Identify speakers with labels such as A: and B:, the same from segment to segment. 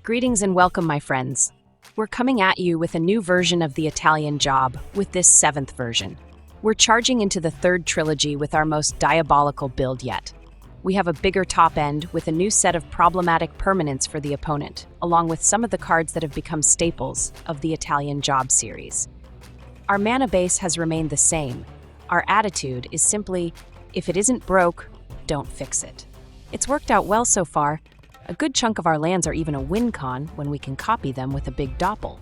A: Greetings and welcome, my friends. We're coming at you with a new version of the Italian job with this 7th version. We're charging into the 3rd trilogy with our most diabolical build yet. We have a bigger top end with a new set of problematic permanents for the opponent, along with some of the cards that have become staples of the Italian job series. Our mana base has remained the same. Our attitude is simply, if it isn't broke, don't fix it. It's worked out well so far. A good chunk of our lands are even a win con when we can copy them with a big Doppel.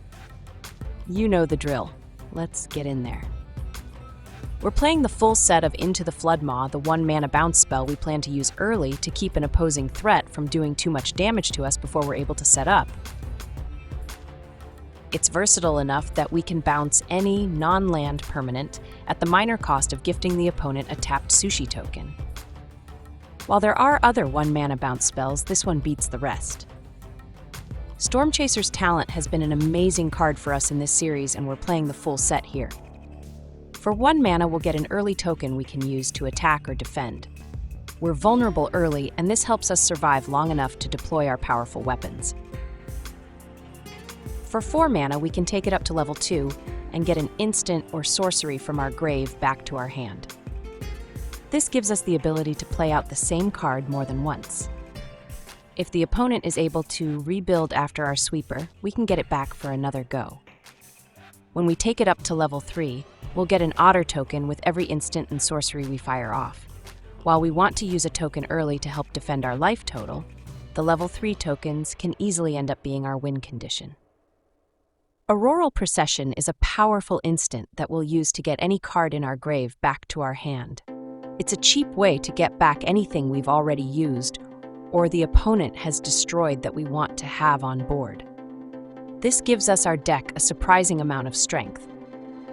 A: You know the drill. Let's get in there. We're playing the full set of Into the Flood Maw, the 1-mana bounce spell we plan to use early to keep an opposing threat from doing too much damage to us before we're able to set up. It's versatile enough that we can bounce any non-land permanent at the minor cost of gifting the opponent a tapped sushi token. While there are other 1-mana bounce spells, this one beats the rest. Stormchaser's talent has been an amazing card for us in this series, and we're playing the full set here. For 1 mana, we'll get an early token we can use to attack or defend. We're vulnerable early, and this helps us survive long enough to deploy our powerful weapons. For 4 mana, we can take it up to level 2 and get an instant or sorcery from our grave back to our hand. This gives us the ability to play out the same card more than once. If the opponent is able to rebuild after our sweeper, we can get it back for another go. When we take it up to level 3, we'll get an otter token with every instant and sorcery we fire off. While we want to use a token early to help defend our life total, the level 3 tokens can easily end up being our win condition. Auroral Procession is a powerful instant that we'll use to get any card in our grave back to our hand. It's a cheap way to get back anything we've already used or the opponent has destroyed that we want to have on board. This gives us our deck a surprising amount of strength.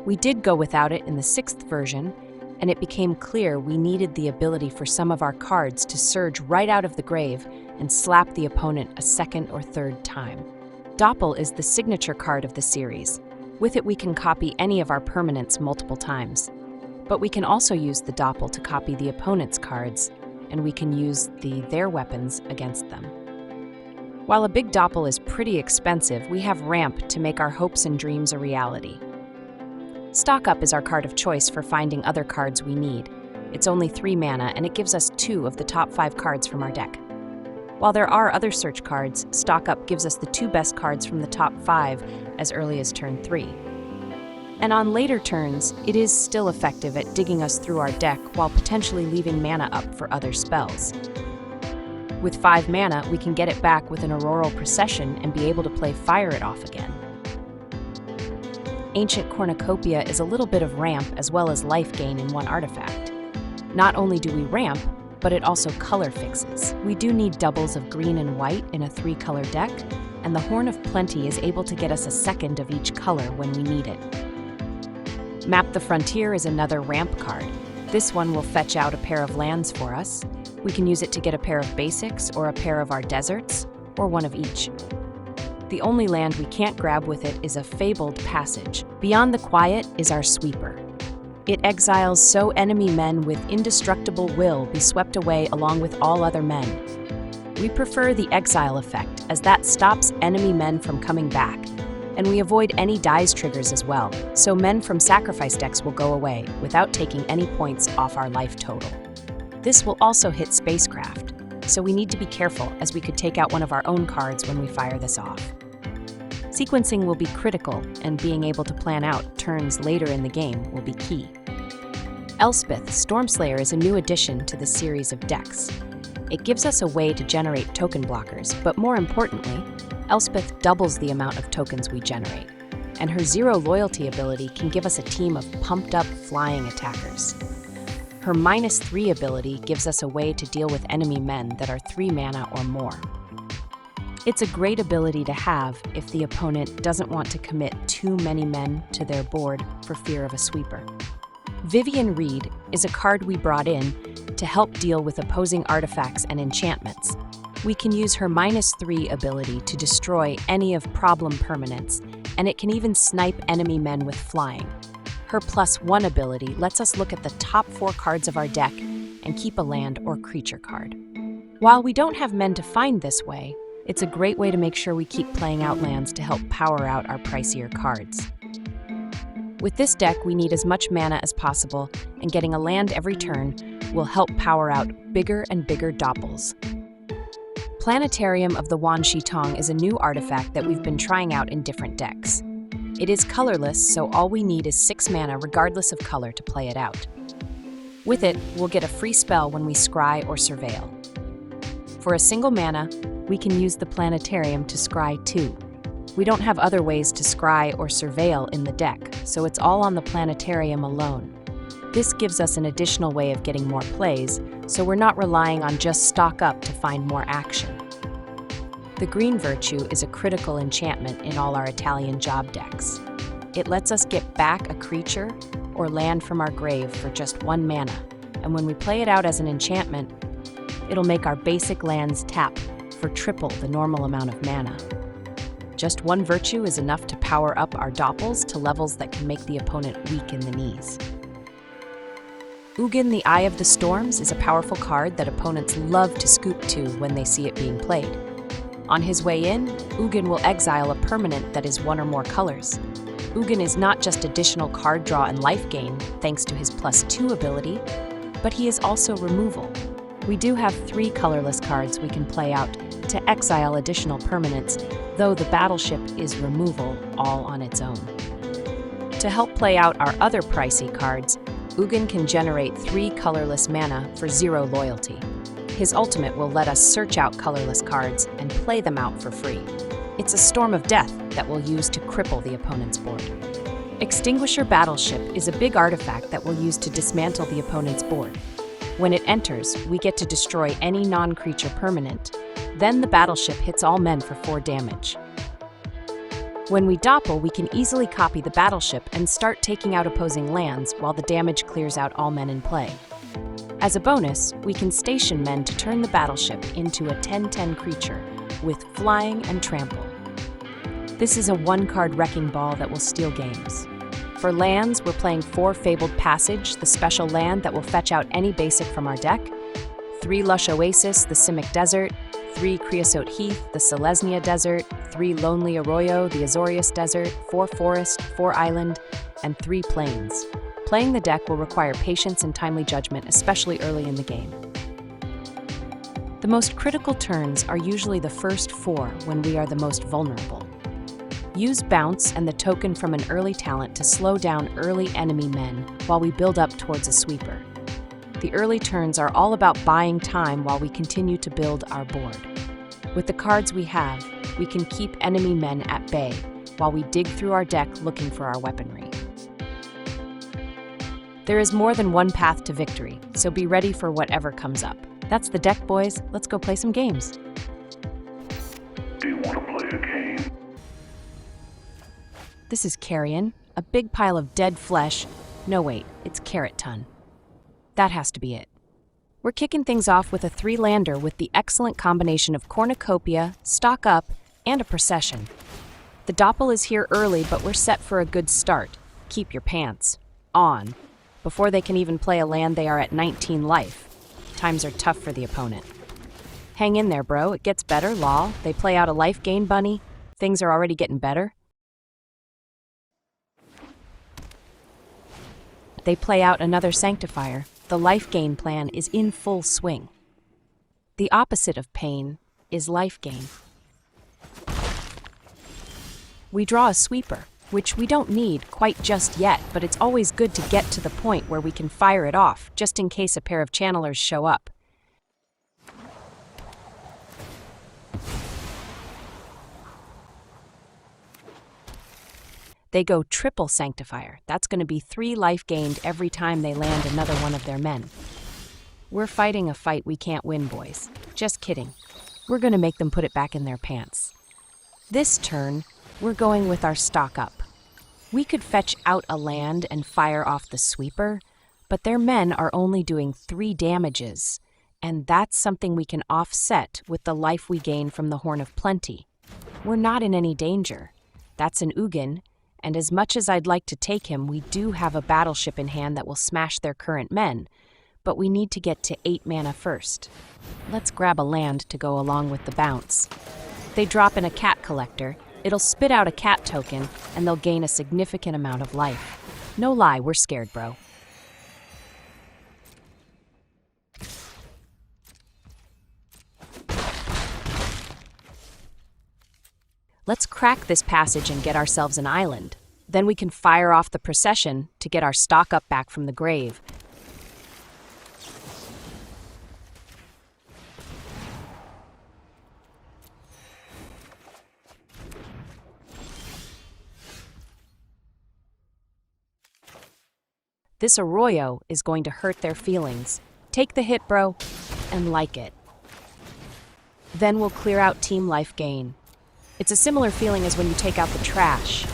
A: We did go without it in the 6th version, and it became clear we needed the ability for some of our cards to surge right out of the grave and slap the opponent a 2nd or 3rd time. Doppel is the signature card of the series. With it, we can copy any of our permanents multiple times. But we can also use the Doppel to copy the opponent's cards, and we can use their weapons against them. While a big Doppel is pretty expensive, we have Ramp to make our hopes and dreams a reality. Stock Up is our card of choice for finding other cards we need. It's only 3 mana, and it gives us 2 of the top 5 cards from our deck. While there are other search cards, Stock Up gives us the 2 best cards from the top 5 as early as turn 3. And on later turns, it is still effective at digging us through our deck while potentially leaving mana up for other spells. With 5 mana, we can get it back with an Auroral Procession and be able to play Fire It Off again. Ancient Cornucopia is a little bit of ramp as well as life gain in 1 artifact. Not only do we ramp, but it also color fixes. We do need doubles of green and white in a 3-color deck, and the Horn of Plenty is able to get us a 2nd of each color when we need it. Map the Frontier is another ramp card. This one will fetch out a pair of lands for us. We can use it to get a pair of basics or a pair of our deserts, or one of each. The only land we can't grab with it is a Fabled Passage. Beyond the Quiet is our sweeper. It exiles so enemy men with indestructible will be swept away along with all other men. We prefer the exile effect, as that stops enemy men from coming back, and we avoid any dies triggers as well, so men from sacrifice decks will go away without taking any points off our life total. This will also hit spacecraft, so we need to be careful as we could take out one of our own cards when we fire this off. Sequencing will be critical, and being able to plan out turns later in the game will be key. Elspeth, Stormslayer is a new addition to the series of decks. It gives us a way to generate token blockers, but more importantly, Elspeth doubles the amount of tokens we generate, and her 0 loyalty ability can give us a team of pumped-up flying attackers. Her -3 ability gives us a way to deal with enemy men that are 3 mana or more. It's a great ability to have if the opponent doesn't want to commit too many men to their board for fear of a sweeper. Vivien Reid is a card we brought in to help deal with opposing artifacts and enchantments. We can use her -3 ability to destroy any of problem permanents, and it can even snipe enemy men with flying. Her +1 ability lets us look at the top 4 cards of our deck and keep a land or creature card. While we don't have men to find this way, It's a great way to make sure we keep playing out lands to help power out our pricier cards. With this deck, we need as much mana as possible, and getting a land every turn will help power out bigger and bigger Doppels. Planetarium of the Wanshi Tong is a new artifact that we've been trying out in different decks. It is colorless, so all we need is 6 mana regardless of color to play it out. With it, we'll get a free spell when we scry or surveil. For a single mana, we can use the Planetarium to scry too. We don't have other ways to scry or surveil in the deck, so it's all on the Planetarium alone. This gives us an additional way of getting more plays, so we're not relying on just stock up to find more action. The Green Virtue is a critical enchantment in all our Italian job decks. It lets us get back a creature or land from our grave for just 1 mana, and when we play it out as an enchantment, it'll make our basic lands tap for triple the normal amount of mana. Just 1 virtue is enough to power up our Doppels to levels that can make the opponent weak in the knees. Ugin, the Eye of the Storms, is a powerful card that opponents love to scoop to when they see it being played. On his way in, Ugin will exile a permanent that is 1 or more colors. Ugin is not just additional card draw and life gain, thanks to his +2 ability, but he is also removal. We do have 3 colorless cards we can play out to exile additional permanents, though the Battleship is removal all on its own. To help play out our other pricey cards, Ugin can generate 3 colorless mana for 0 loyalty. His ultimate will let us search out colorless cards and play them out for free. It's a storm of death that we'll use to cripple the opponent's board. Extinguisher Battleship is a big artifact that we'll use to dismantle the opponent's board. When it enters, we get to destroy any non-creature permanent. Then the Battleship hits all men for 4 damage. When we Doppel, we can easily copy the Battleship and start taking out opposing lands while the damage clears out all men in play. As a bonus, we can station men to turn the Battleship into a 10/10 creature with flying and trample. This is a 1-card wrecking ball that will steal games. For lands, we're playing 4 Fabled Passage, the special land that will fetch out any basic from our deck, 3 Lush Oasis, the Simic Desert, 3 Creosote Heath, the Selesnya Desert, 3 Lonely Arroyo, the Azorius Desert, 4 Forest, 4 Island, and 3 Plains. Playing the deck will require patience and timely judgment, especially early in the game. The most critical turns are usually the first 4 when we are the most vulnerable. Use Bounce and the token from an early talent to slow down early enemy men while we build up towards a sweeper. The early turns are all about buying time while we continue to build our board. With the cards we have, we can keep enemy men at bay while we dig through our deck looking for our weaponry. There is more than one path to victory, so be ready for whatever comes up. That's the deck, boys. Let's go play some games.
B: Do you want to play a game?
A: This is carrion, a big pile of dead flesh. No, wait, it's carrot ton. That has to be it. We're kicking things off with a 3-lander with the excellent combination of Cornucopia, Stock Up, and a Procession. The Doppel is here early, but we're set for a good start. Keep your pants on. Before they can even play a land, they are at 19 life. Times are tough for the opponent. Hang in there, bro. It gets better, lol. They play out a life gain bunny. Things are already getting better. They play out another Sanctifier. The life gain plan is in full swing. The opposite of pain is life gain. We draw a sweeper, which we don't need quite just yet, but it's always good to get to the point where we can fire it off, just in case a pair of channelers show up. They go triple Sanctifier. That's going to be 3 life gained every time they land another one of their men. We're fighting a fight we can't win, boys. Just kidding. We're going to make them put it back in their pants. This turn, we're going with our Stock Up. We could fetch out a land and fire off the sweeper, but their men are only doing 3 damages, and that's something we can offset with the life we gain from the Horn of Plenty. We're not in any danger. That's an Ugin, and as much as I'd like to take him, we do have a Battleship in hand that will smash their current men, but we need to get to 8 mana first. Let's grab a land to go along with the bounce. They drop in a cat collector, it'll spit out a cat token, and they'll gain a significant amount of life. No lie, we're scared, bro. Let's crack this passage and get ourselves an island. Then we can fire off the procession to get our stock up back from the grave. This Arroyo is going to hurt their feelings. Take the hit, bro, and like it. Then we'll clear out team life gain. It's a similar feeling as when you take out the trash.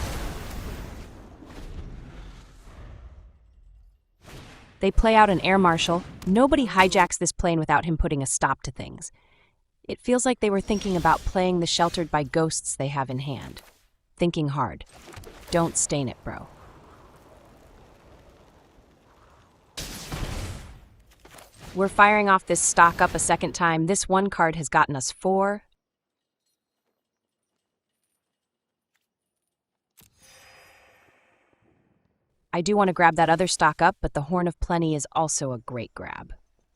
A: They play out an air marshal. Nobody hijacks this plane without him putting a stop to things. It feels like they were thinking about playing the sheltered by ghosts they have in hand. Thinking hard. Don't stain it, bro. We're firing off this stock up a second time. This one card has gotten us 4. I do want to grab that other stock up, but the Horn of Plenty is also a great grab.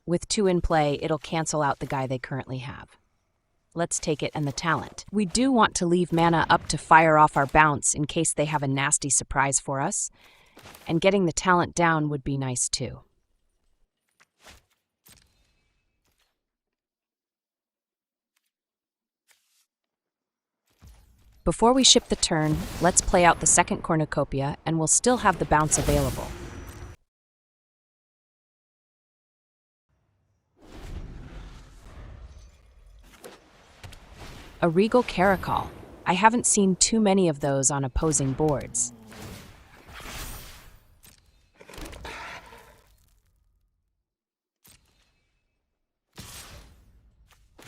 A: With 2 in play, it'll cancel out the guy they currently have. Let's take it and the talent. We do want to leave mana up to fire off our bounce in case they have a nasty surprise for us, and getting the talent down would be nice too. Before we ship the turn, let's play out the second Cornucopia, and we'll still have the bounce available. A Regal Caracol. I haven't seen too many of those on opposing boards.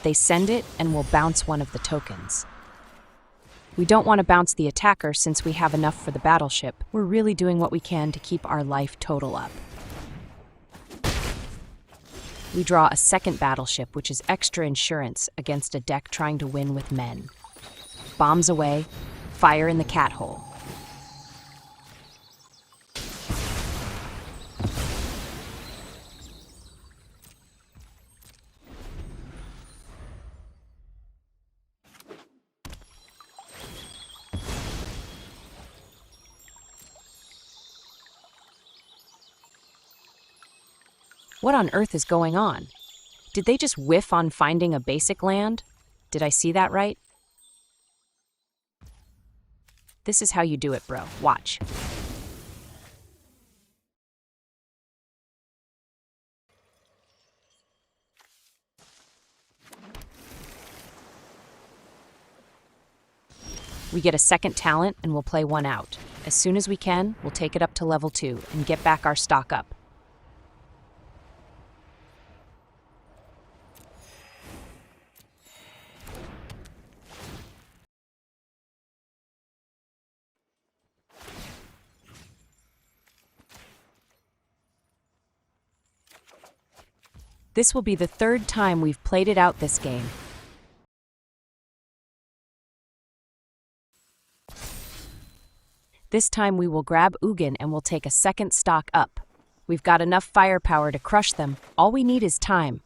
A: They send it, and we'll bounce one of the tokens. We don't want to bounce the attacker since we have enough for the battleship. We're really doing what we can to keep our life total up. We draw a second battleship, which is extra insurance against a deck trying to win with men. Bombs away, fire in the cat hole. What on earth is going on? Did they just whiff on finding a basic land? Did I see that right? This is how you do it, bro. Watch. We get a second talent and we'll play 1 out. As soon as we can, we'll take it up to level 2 and get back our stock up. This will be the 3rd time we've played it out this game. This time we will grab Ugin and we'll take a second stock up. We've got enough firepower to crush them. All we need is time.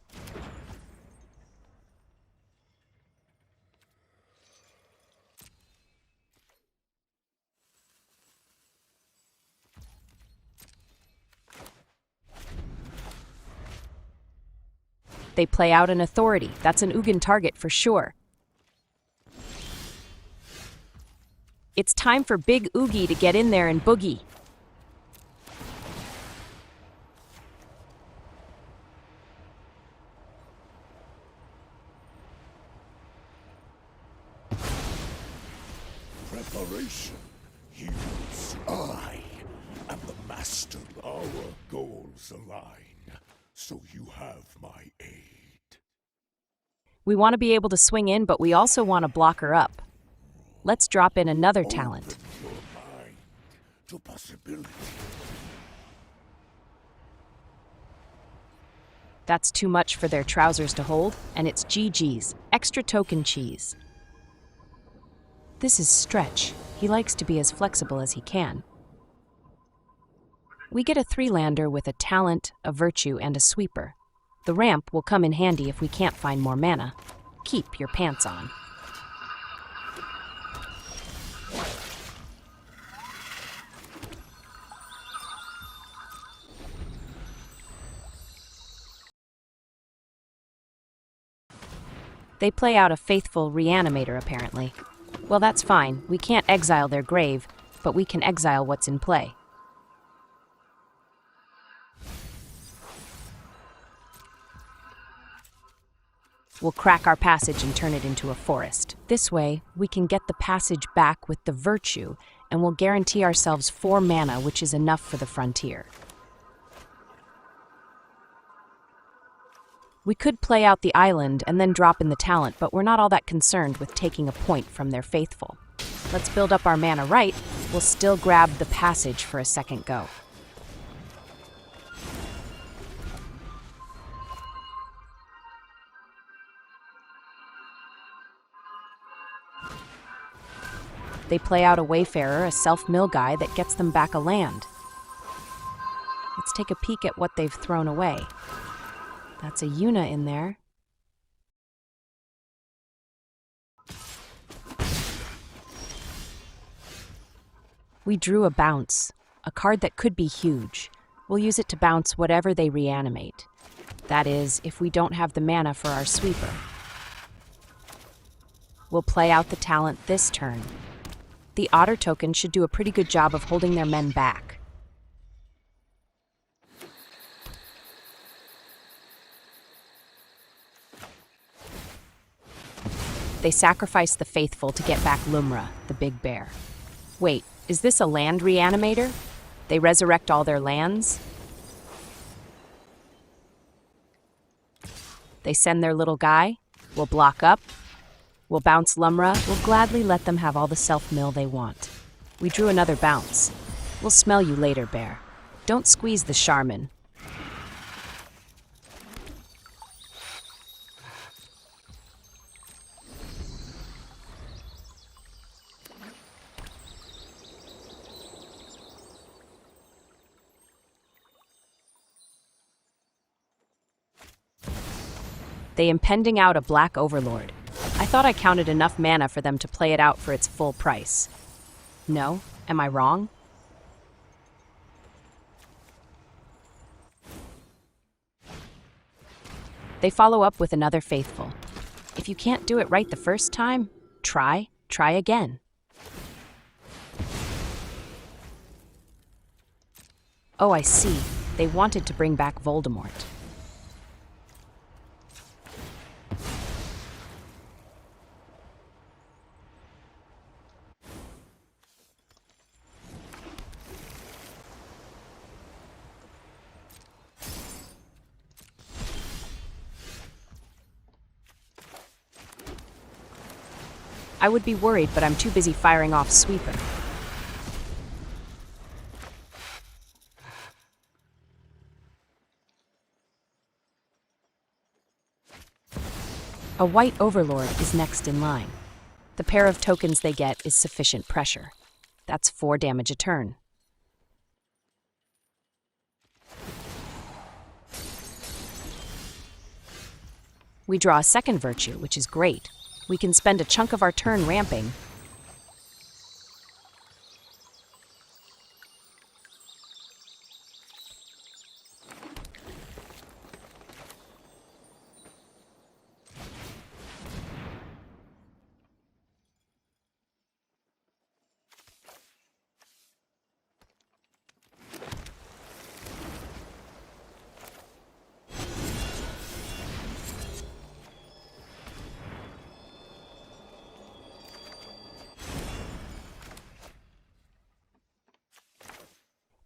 A: They play out an authority. That's an Ugin target for sure. It's time for Big Oogie to get in there and boogie.
C: Preparation heals. I am the master. Our goals align, so you have my aid.
A: We want to be able to swing in, but we also want to block her up. Let's drop in another talent.
C: Open your mind to possibility.
A: That's too much for their trousers to hold, and it's GG's, extra token cheese. This is Stretch. He likes to be as flexible as he can. We get a 3-lander with a talent, a virtue, and a sweeper. The ramp will come in handy if we can't find more mana. Keep your pants on. They play out a faithful reanimator, apparently. Well, that's fine. We can't exile their grave, but we can exile what's in play. We'll crack our passage and turn it into a forest. This way, we can get the passage back with the virtue, and we'll guarantee ourselves 4 mana, which is enough for the frontier. We could play out the island and then drop in the talent, but we're not all that concerned with taking a point from their faithful. Let's build up our mana right. We'll still grab the passage for a second go. They play out a Wayfarer, a self-mill guy that gets them back a land. Let's take a peek at what they've thrown away. That's a Yuna in there. We drew a bounce, a card that could be huge. We'll use it to bounce whatever they reanimate. That is, if we don't have the mana for our sweeper. We'll play out the talent this turn. The Otter token should do a pretty good job of holding their men back. They sacrifice the faithful to get back Lumra, the big bear. Wait, is this a land reanimator? They resurrect all their lands? They send their little guy? We'll block up. We'll bounce Lumra. We'll gladly let them have all the self-mill they want. We drew another bounce. We'll smell you later, bear. Don't squeeze the Charmin. They impending out a black overlord. I thought I counted enough mana for them to play it out for its full price. No? Am I wrong? They follow up with another faithful. If you can't do it right the first time, try again. Oh, I see. They wanted to bring back Voldemort. I would be worried, but I'm too busy firing off Sweeper. A white Overlord is next in line. The pair of tokens they get is sufficient pressure. That's 4 damage a turn. We draw a second virtue, which is great. We can spend a chunk of our turn ramping.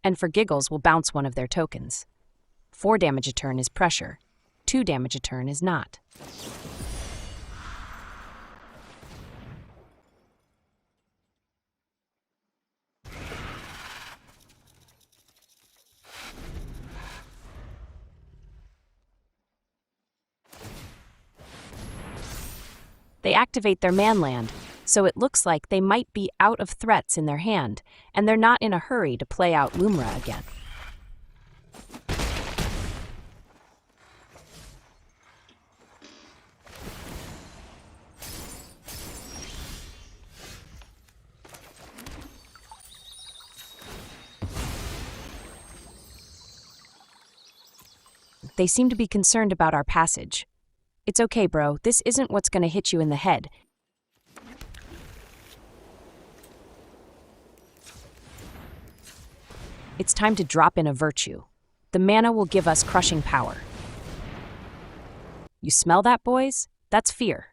A: And for giggles, we'll bounce one of their tokens. 4 damage a turn is pressure. 2 damage a turn is not. They activate their manland. so it looks like they might be out of threats in their hand, and they're not in a hurry to play out Lumra again. They seem to be concerned about our passage. It's okay, bro. This isn't what's going to hit you in the head. It's time to drop in a virtue. The mana will give us crushing power. You smell that, boys? That's fear.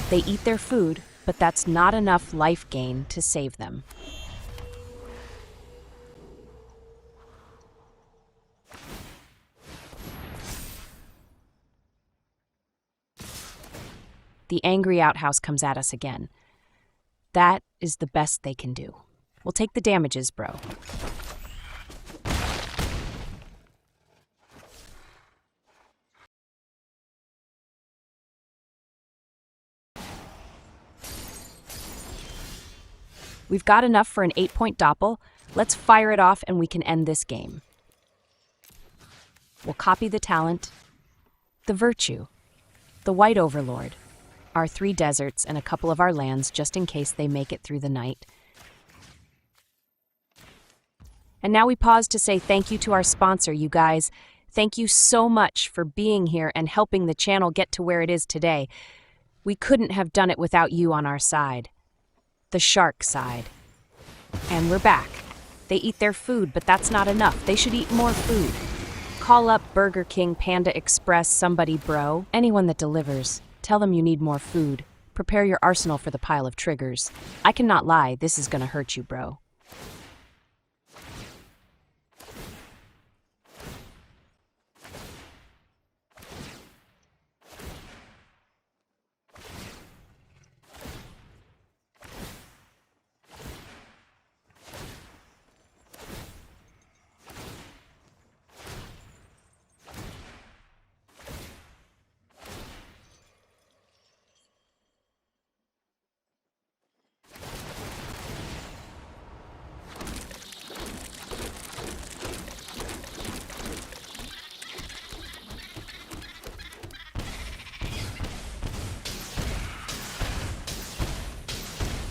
A: They eat their food, but that's not enough life gain to save them. The angry outhouse comes at us again. That is the best they can do. We'll take the damages, bro. We've got enough for an 8-point Doppel. Let's fire it off and we can end this game. We'll copy the talent, the virtue, the White Overlord, our 3 deserts and a couple of our lands just in case they make it through the night. And now we pause to say thank you to our sponsor, you guys. Thank you so much for being here and helping the channel get to where it is today. We couldn't have done it without you on our side. The shark side. And we're back. They eat their food, but that's not enough. They should eat more food. Call up Burger King, Panda Express, somebody, bro. Anyone that delivers. Tell them you need more food. Prepare your arsenal for the pile of triggers. I cannot lie, this is gonna hurt you, bro.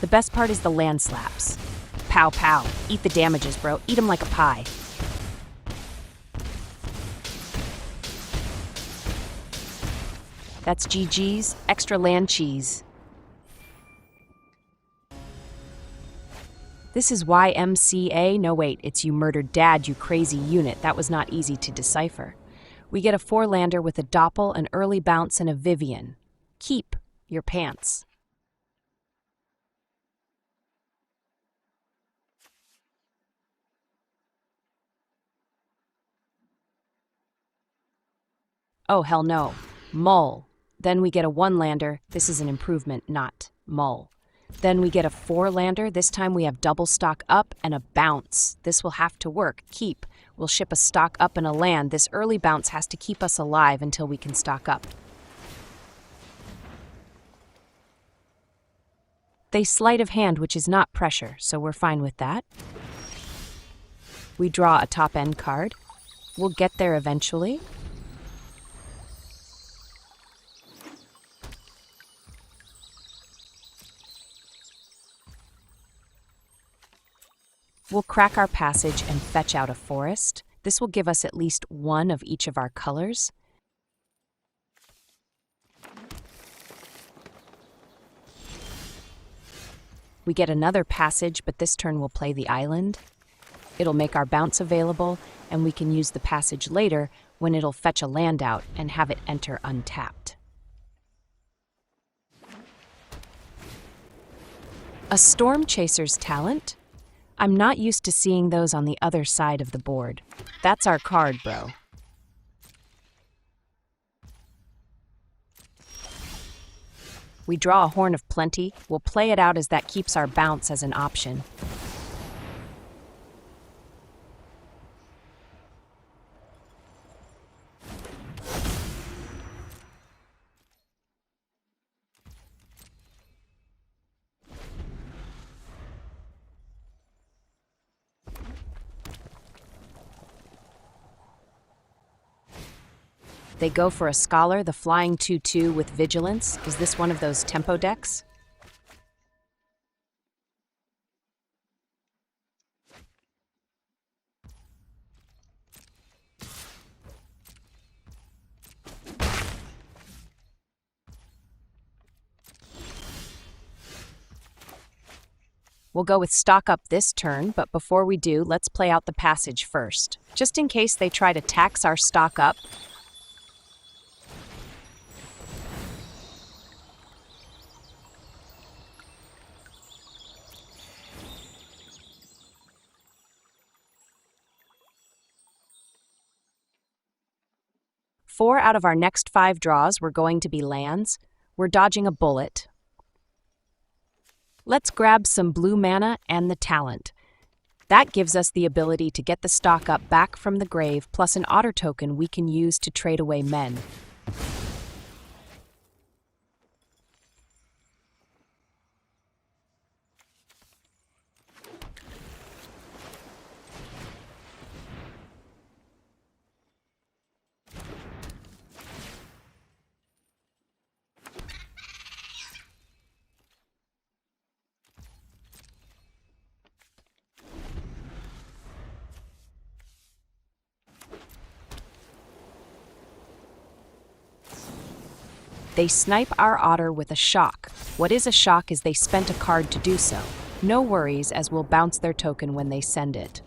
A: The best part is the land slaps. Pow pow. Eat the damages, bro. Eat them like a pie. That's GG's, extra land cheese. This is YMCA. No wait, it's you murdered dad, you crazy unit. That was not easy to decipher. We get a 4-lander with a Doppel, an early bounce, and a Vivien. Keep your pants. Oh, hell no. Mull. Then we get a 1-lander. This is an improvement, not mull. Then we get a 4-lander. This time we have double stock up and a bounce. This will have to work. Keep. We'll ship a stock up and a land. This early bounce has to keep us alive until we can stock up. They sleight of hand, which is not pressure, so we're fine with that. We draw a top-end card. We'll get there eventually. We'll crack our passage and fetch out a forest. This will give us at least one of each of our colors. We get another passage, but this turn we'll play the island. It'll make our bounce available, and we can use the passage later when it'll fetch a land out and have it enter untapped. A Stormchaser's talent? I'm not used to seeing those on the other side of the board. That's our card, bro. We draw a Horn of Plenty. We'll play it out as that keeps our bounce as an option. They go for a Scholar, the flying 2/2 with Vigilance. Is this one of those tempo decks? We'll go with Stock Up this turn, but before we do, let's play out the passage first. Just in case they try to tax our Stock Up. Four out of our next 5 draws were going to be lands. We're dodging a bullet. Let's grab some blue mana and the talent. That gives us the ability to get the Stock Up back from the grave, plus an otter token we can use to trade away men. They snipe our otter with a shock. What is a shock is they spent a card to do so. No worries, as we'll bounce their token when they send it.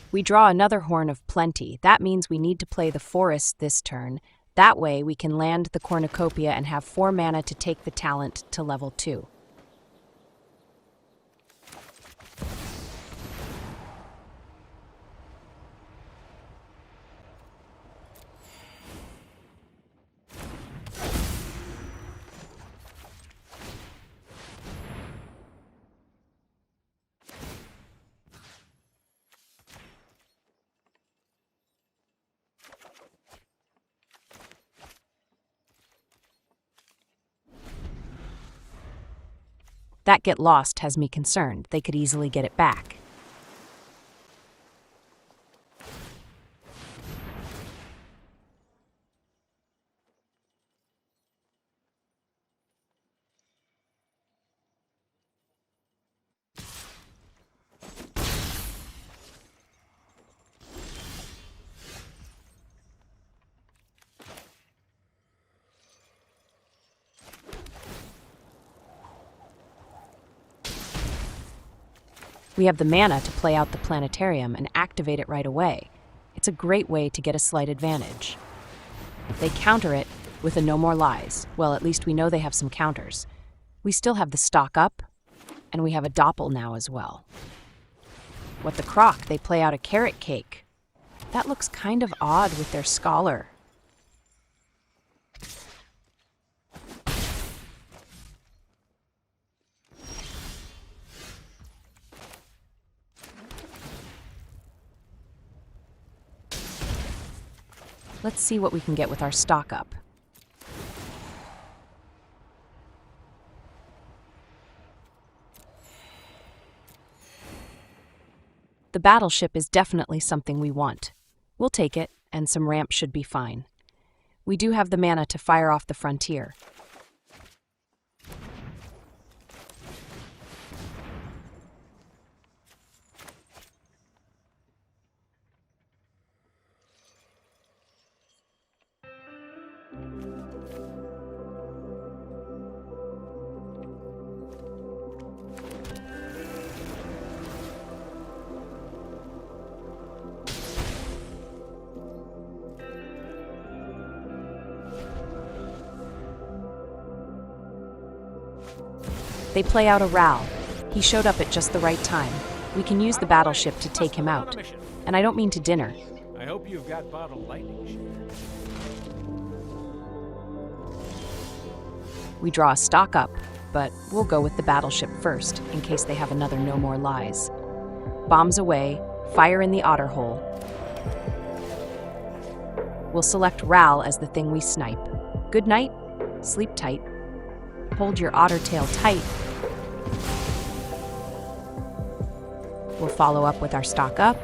A: We draw another Horn of Plenty. That means we need to play the Forest this turn. That way we can land the Cornucopia and have 4 mana to take the talent to level 2. That Get Lost has me concerned. They could easily get it back. We have the mana to play out the Planetarium and activate it right away. It's a great way to get a slight advantage. They counter it with a No More Lies. Well, at least we know they have some counters. We still have the Stock Up, and we have a Doppel now as well. What the crock? They play out a Carrot Cake. That looks kind of odd with their Scholar. Let's see what we can get with our Stock Up. The Battleship is definitely something we want. We'll take it, and some ramp should be fine. We do have the mana to fire off the Frontier. They play out Auroral. He showed up at just the right time. We can use the battleship to take him out. And I don't mean to dinner.
D: I hope you've got bottled lightning.
A: We draw a stock up, but we'll go with the battleship first, in case they have another No More Lies. Bombs away, fire in the otter hole. We'll select Ral as the thing we snipe. Good night, sleep tight. Hold your otter tail tight. We'll follow up with our stock up.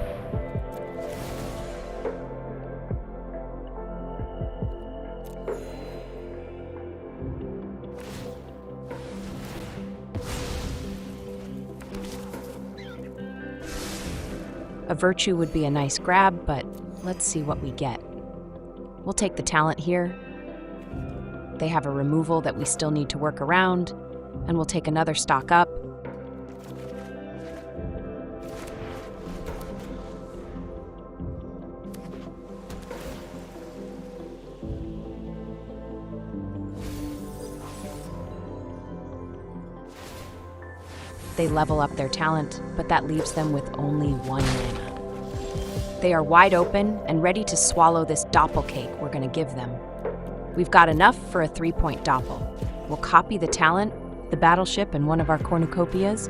A: A virtue would be a nice grab, but let's see what we get. We'll take the talent here. They have a removal that we still need to work around, and we'll take another stock up. They level up their talent, but that leaves them with only 1 mana. They are wide open and ready to swallow this Doppel cake we're going to give them. We've got enough for a 3-point Doppel. We'll copy the talent, the battleship, and one of our cornucopias.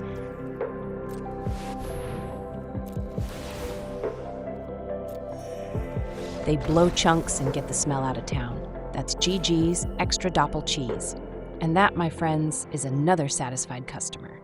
A: They blow chunks and get the smell out of town. That's GG's extra Doppel cheese. And that, my friends, is another satisfied customer.